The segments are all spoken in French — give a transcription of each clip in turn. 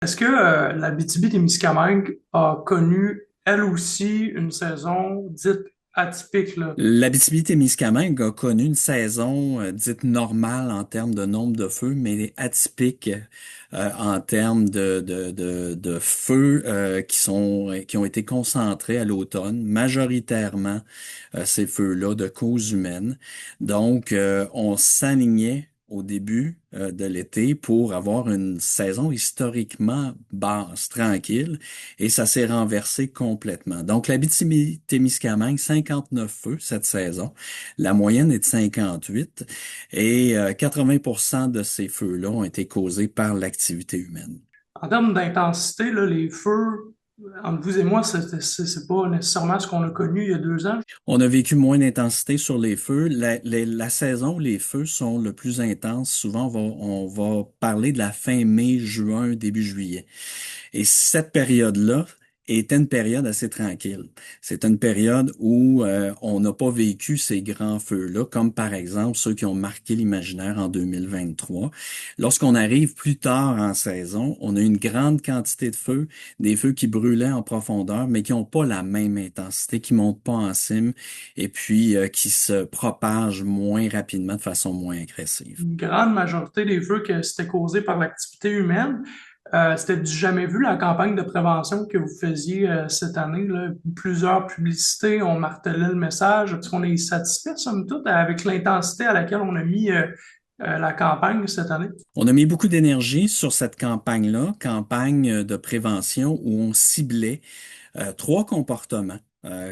Est-ce que l'Abitibi-Témiscamingue a connu, elle aussi, une saison dite atypique, là? L'Abitibi-Témiscamingue a connu une saison dite normale en termes de nombre de feux, mais atypique en termes de feux qui ont été concentrés à l'automne, majoritairement ces feux-là de cause humaine. Donc, on s'alignait au début de l'été pour avoir une saison historiquement basse, tranquille, et ça s'est renversé complètement. Donc, l'Abitibi-Témiscamingue, 59 feux cette saison. La moyenne est de 58 et 80% de ces feux-là ont été causés par l'activité humaine. En termes d'intensité, là, les feux, entre vous et moi, c'est pas nécessairement ce qu'on a connu il y a 2 ans. On a vécu moins d'intensité sur les feux. La saison où les feux sont le plus intenses, souvent on va parler de la fin mai, juin, début juillet. Et cette période-là était une période assez tranquille. C'est une période où on n'a pas vécu ces grands feux-là, comme par exemple ceux qui ont marqué l'imaginaire en 2023. Lorsqu'on arrive plus tard en saison, on a une grande quantité de feux, des feux qui brûlaient en profondeur, mais qui n'ont pas la même intensité, qui montent pas en cime et puis qui se propagent moins rapidement, de façon moins agressive. Une grande majorité des feux que c'était causé par l'activité humaine. C'était du jamais vu, la campagne de prévention que vous faisiez cette année, là. Plusieurs publicités ont martelé le message. Est-ce qu'on est satisfait, somme toute, avec l'intensité à laquelle on a mis la campagne cette année? On a mis beaucoup d'énergie sur cette campagne-là, campagne de prévention où on ciblait trois comportements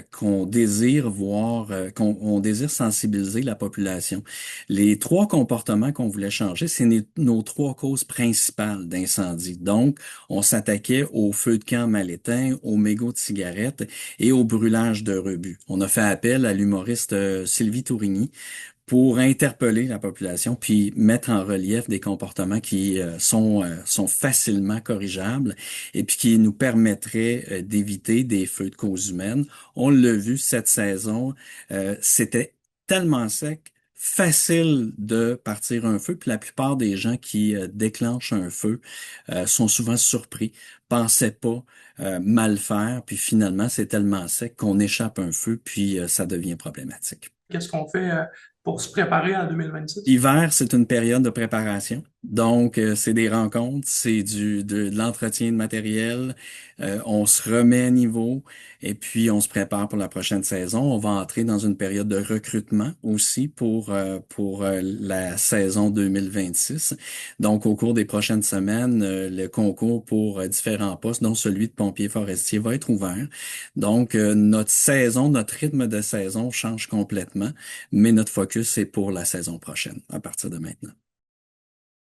qu'on désire voir, qu'on on désire sensibiliser la population. Les trois comportements qu'on voulait changer, c'est nos trois causes principales d'incendie. Donc, on s'attaquait aux feux de camp mal éteints, aux mégots de cigarettes et au brûlage de rebut. On a fait appel à l'humoriste Sylvie Tourigny pour interpeller la population puis mettre en relief des comportements qui sont facilement corrigeables et puis qui nous permettraient d'éviter des feux de cause humaine. On l'a vu cette saison, c'était tellement sec, facile de partir un feu, puis la plupart des gens qui déclenchent un feu sont souvent surpris, pensaient pas mal faire, puis finalement c'est tellement sec qu'on échappe un feu, puis ça devient problématique. Qu'est-ce qu'on fait pour se préparer à 2026? Hiver, c'est une période de préparation. Donc, c'est des rencontres, c'est de l'entretien de matériel. On se remet à niveau et puis on se prépare pour la prochaine saison. On va entrer dans une période de recrutement aussi pour la saison 2026. Donc, au cours des prochaines semaines, le concours pour différents postes, dont celui de pompier forestier, va être ouvert. Donc, notre saison, notre rythme de saison change complètement, mais notre focus, c'est pour la saison prochaine, à partir de maintenant.